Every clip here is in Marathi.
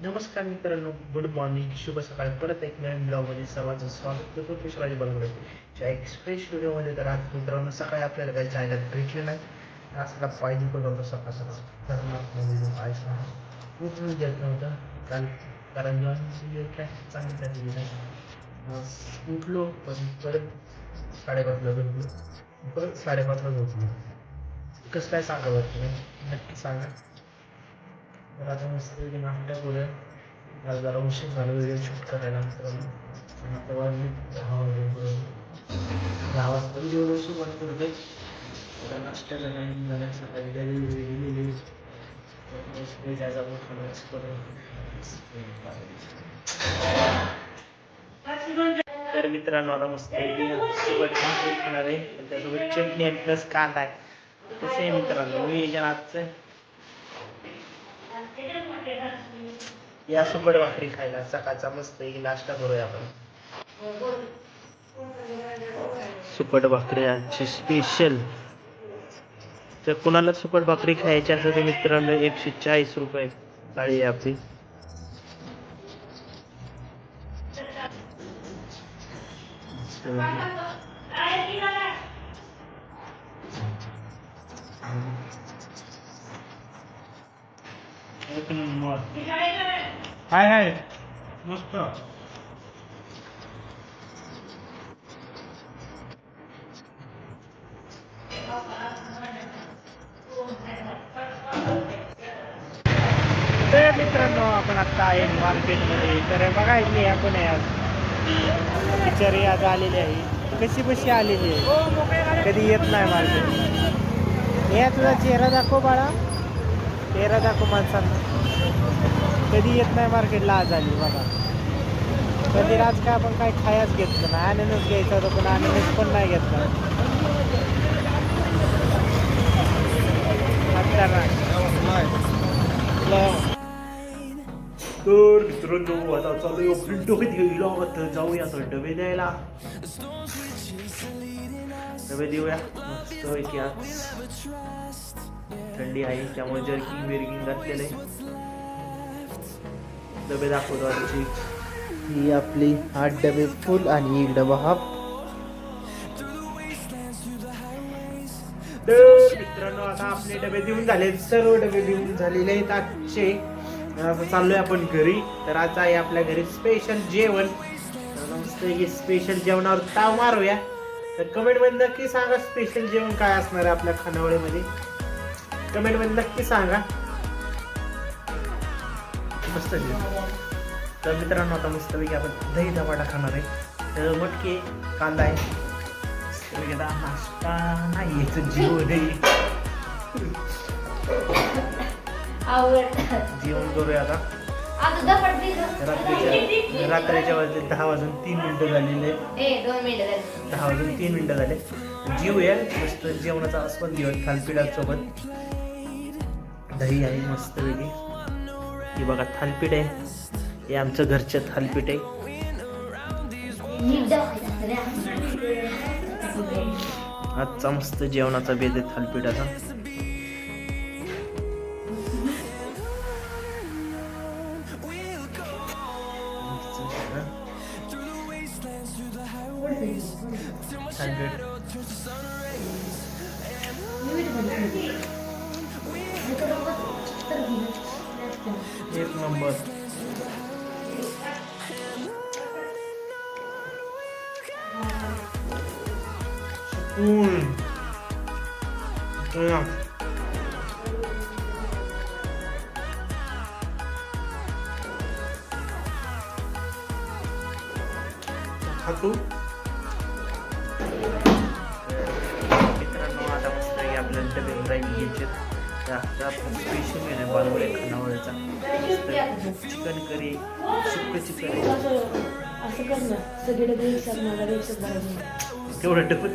नमस्कार मित्रांनो, गुड मॉर्निंग, शुभ सकाळ. परत एक नवीन ब्लॉगमध्ये सर्वांचं स्वागत करतो. मी शिवाजी बनवले एक्सप्रेस व्हिडिओमध्ये. तर आज मित्रांनो सकाळी आपल्याला काही जायला भेटले नाही. आज का पाय दुखत होतं सकाळ सकाळ खूप घेत नव्हतं काल, कारण काय चांगली झालेली नाही. उठलो पण परत 5:30ला झोपलो, परत 5:30ला झोपलो. कसं काय सांगावं तुम्ही नक्की सांगा. तर आता मस्त नाश्ता करूया. आज जरा उशीर झाला व्हिडिओ शूट करायला मित्रांनो. आणि आता वाजले 10 वाजता व्हिडिओ सुरुवात करतोय. आता नाश्त्याचा टाईम झाला. सकाळी गेलेली त्याचा तर मित्रांनो आता मस्त खाणार आहे. त्यासोबत चटणी प्लस कांदा आहे. तसे आहे मित्रांनो नियोजन आजचं. या सुकट भाकरी खायला सकाळचा मस्त नाश्ता करूया आपण. सुकट भाकरी आजची स्पेशल. तर कुणाला सुकट भाकरी खायची असेल तर मित्रांनो 140 रुपये थाळी आहे आपली. हाय हाय मस्त. तर मित्रांनो आपण आता आहे मार्केटमध्ये. तर बघा इथे आपण आहे आज बिचारी आज आलेली आहे. कशी बशी आलेली आहे, कधी येत नाही मार्केटला. या तुझा चेहरा दाखव बाळा, चेहरा दाखव माणसांना. कधी येत नाही मार्केटला, आज आली बघा. कधी आज काय आपण काय खायच घेतलं नाही. आनंदच घ्यायचा होता पण आनंदच पण नाही घेतला. तर मित्रांनो आता चालू आपली डबे द्यायला. आता जाऊया तर डबे द्यायला. डबे देऊया मस्त पैकी. आज थंडी आहे त्यामुळे जर्किंग बिर्किंग घातलेलं आहे. डबे दाखवतो आजची. ही आपली 8 डबे फुल आणि 1 डबा हाफ. तर मित्रांनो आता आपले डबे देऊन झाले, सर्व डबे देऊन झालेले आहेत आजचे. आता चाललोय आपण घरी. तर आज आहे आपल्या घरी स्पेशल जेवण. स्पेशल जेवणावर ताव मारूया. तर कमेंट मध्ये नक्की सांगा स्पेशल जेवण काय असणार आहे आपल्या खानावळीमध्ये. कमेंट मध्ये नक्की सांगा. मस्त. तर मित्रांनो आता मस्तपैकी आपण दही धपाटा खाणार आहे. तर मटके कांदा आहे. नाश्ता नाही याचं जेवण जेवण करूया आता. रात्रीच्या वाजले 10:03 झालेले. 10:03 झाले. जेवूया मस्त. जेवणाचा आस्वाद घेऊया थालपीठासोबत. दही आहे मस्त वेगळी. हे बघा थालपीठ आहे. हे आमचं घरचं थालपीठ आहे. आजचा मस्त जेवणाचा बेत आहे थालपीठाचा. एक नंबर. खातो मित्रांनो आता मस्त आपल्याला डबे फ्राईड घ्यायचे. स्पेशल मेनू बनवले खानावळीचा. चिकन करी, सुक्क चिकन तेवढं डबत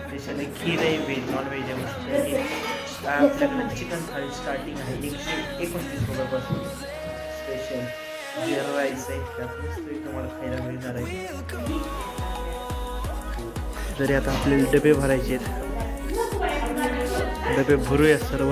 स्पेशल खीर आहे. व्हेज नॉन व्हेज आहे मस्त. आपल्याकडे चिकन थाळी स्टार्टिंग आहे 129 रुपयापासून. स्पेशल जिरा राईस आहे. त्यात मस्त तुम्हाला खायला मिळणार आहे. जरी आता आपल्याला डबे भरायचे आहेत. डबे भरूया सर्व.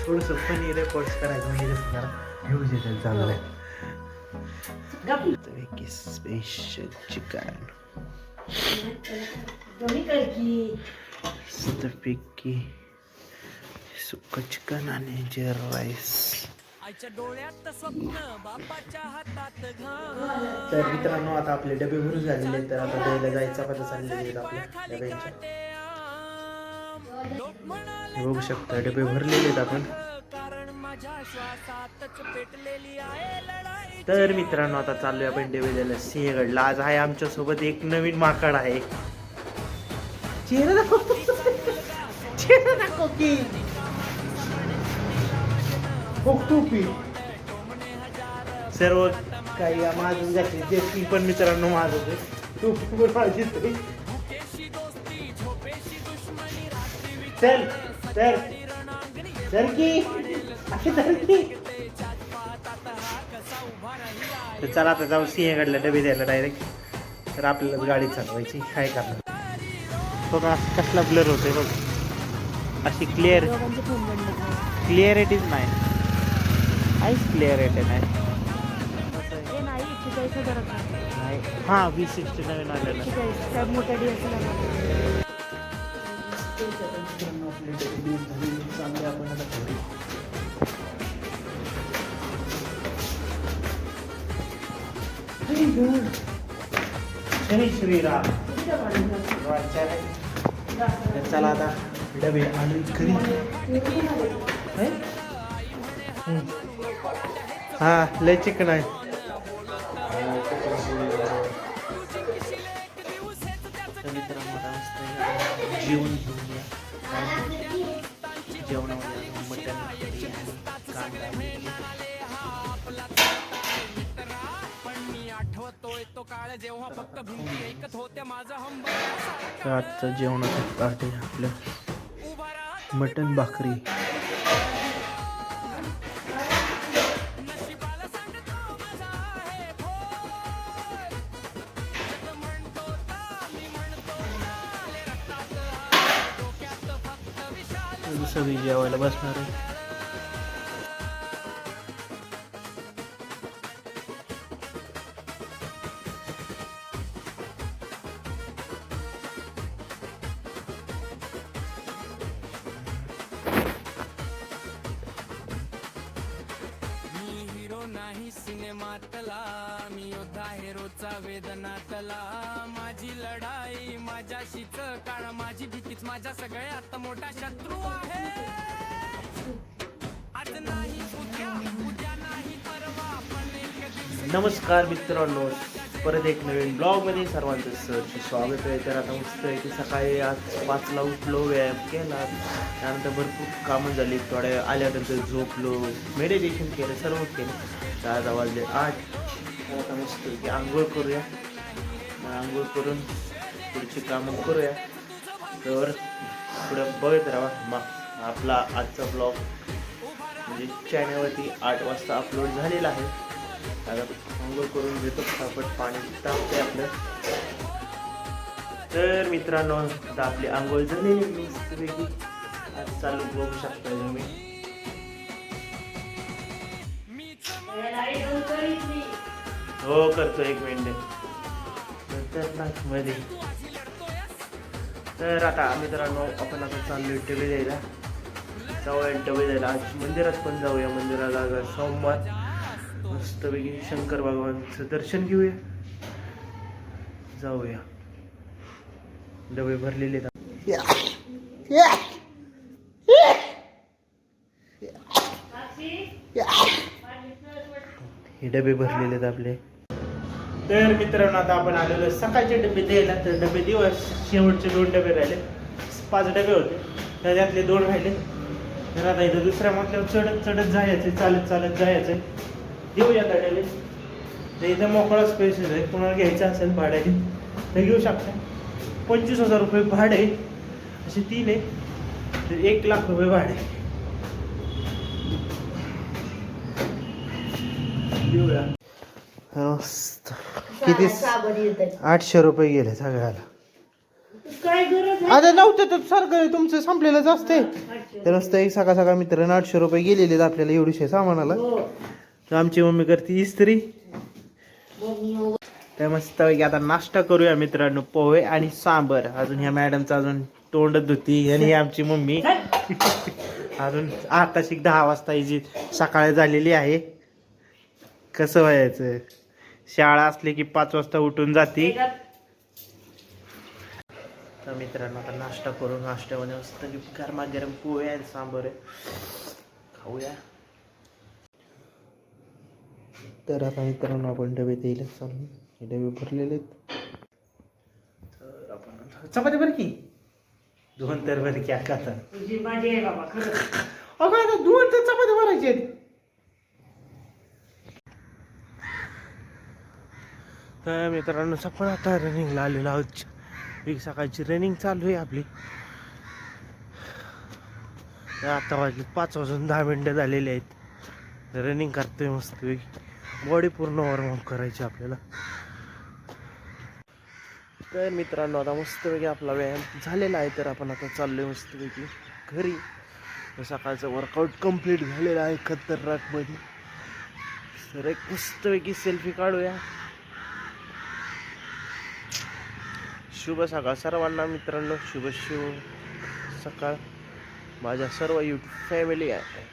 थोडंसं फनी रेकॉर्ड्स करायचं म्हणजे कसं जरा व्ह्यूज येतात चांगलं. स्पेशल चिकन मस्तपैकी सुक्क चिकन आणि जिरा राईस. तर मित्रांनो आता आपले डबे भरून झालेले आहेत, तर आता द्यायला जायचा पता चाललेले आहेत आपल्या डब्यांच्या. बघू शकता डबे भरलेले आहेत आपण. तर मित्रांनो आता चाललोय आपण डबे द्यायला सिंहगडला. आज आहे आमच्या सोबत एक नवीन माकड आहे. चेहरा दाखव, चेहरा दाखव की टोपी सर्व काही माझं जाते जे पण मित्रांनो माझं ते टोपी पण माझी. चल तर चल की अशी चल की. तर चला आता जाऊ सिंहगडला डबे द्यायला डायरेक्ट. तर आपल्याला गाडी चालवायची काय करणार. बघा कसला ब्लर होतोय बघ. अशी क्लिअरिटीच नाही. काहीच क्लिअरिटी नाही. हां V60 नवीन आलेलं. जय श्रीराम. चला आता डबे आले घरी. हा लय चिकन आहे. जेवण घेऊया. जेवणामध्ये मटण आजचं जेवणाचं ताट आहे आपलं मटण भाकरी. सगळी जेवायला बसणार आहे. नाही सिनेमातला मी योद्धा हेरोचा वेदनातला. माझी लढाई माझ्याशीच काळ माझी भीतीच माझ्या सगळ्यात मोठा शत्रू आहे. आज नाही उद्या उद्या नाही परवा पण एक दिवस. नमस्कार मित्रांनो, परत एक नवीन ब्लॉगमध्ये सर्वांचं सहर्ष स्वागत आहे. तर आता मस्त आहे की सकाळी आज 5ला उठलो, व्यायाम केला, त्यानंतर भरपूर कामं झाली, थोड्या आल्यानंतर झोपलो, मेडिटेशन केलं, सर्व केलं. तर आज वाजले 8. तर आता मस्त की आंघोळ करूया. आंघोळ करून पुढची कामं करूया. तर पुढं बघत राहा मग आपला आजचा ब्लॉग म्हणजे चॅनलवरती 8 वाजता अपलोड झालेला आहे. आता आंघोळ करून घेतो, फटाफट पाणी तापते आपलं. तर मित्रांनो आता आपली आंघोळ झालेली मस्तपैकी. आज चालू बघू शकता तुम्ही. हो करतो 1 मिनिट मध्ये. तर आता मित्रांनो आपण आता चाललोय डबे द्यायला. जाऊया डबे द्यायला. आज मंदिरात पण जाऊया. मंदिराला आज सोमवार मस्तपैकी शंकर भगवानचं दर्शन घेऊया. जाऊया. डबे भरलेले आहेत. हे डबे भरलेले आहेत आपले. तर मित्रांनो आता आपण आलेलो सकाळचे डबे द्यायला. तर डबे दिवस शेवटचे 2 डबे राहिले. 5 डबे होते, त्याच्यातले 2 राहिले. तर आता इथं दुसऱ्या म्हटल्यावर चढत चढत जायचं, चालत चालत जायचं. देऊया का डबे. तर इथं मोकळा स्पेस आहे, कुणाला घ्यायचं असेल भाड्याने तर घेऊ शकता. 25,000 रुपये भाडे, असे 3 आहे. तर 1,00,000 रुपये भाडे देऊया. किती 800 रुपये गेले सगळ्याला. आता नव्हतं तर सारखं तुमचं संपलेलंच असते तर असतं सकाळ सकाळ मित्रांनो 800 रुपये गेलेले आपल्याला एवढीशे सामानाला. तर आमची मम्मी करते इस्त्री. तर मस्त आता नाश्ता करूया मित्रांनो, पोहे आणि सांबर. अजून ह्या मॅडमचा अजून तोंड धुती आणि आमची मम्मी अजून आताशी 10 वाजता हिची सकाळ झालेली आहे. कसं व्हायचं, शाळा असली की 5 वाजता उठून जाते. तर मित्रांनो आता नाश्ता करू. नाश्त्यामध्ये मस्त गरमागरम पोहे आणि सांबर खाऊया. तर आता मित्रांनो आपण डबे द्यायला चालू. हे डबे भरलेले आहेत. तर आपण चपाती बरं की 2 तर बरं की आता अगं आता 2 तर चपाती भरायची आहेत. तर मित्रांनो सकाळ आता रनिंगला आलेलो आहोत. एक सकाळची रनिंग चालू आहे आपली. आता वाजले 5 वाजून 10 मिनटं झालेली आहेत. रनिंग करतोय मस्त. बॉडी पूर्ण वॉर्मअप करायची आपल्याला. तर मित्रांनो आता मस्तपैकी आपला व्यायाम झालेला आहे. तर आपण आता चाललोय मस्तपैकी घरी. सकाळचं वर्कआउट कम्प्लीट झालेलं आहे खतरनाकमध्ये. तर एक मस्तपैकी सेल्फी काढूया. शुभ सकाळ सर्वांना मित्रांनो. शुभ सकाळ माझ्या सर्व यूट्यूब फॅमिली आहे.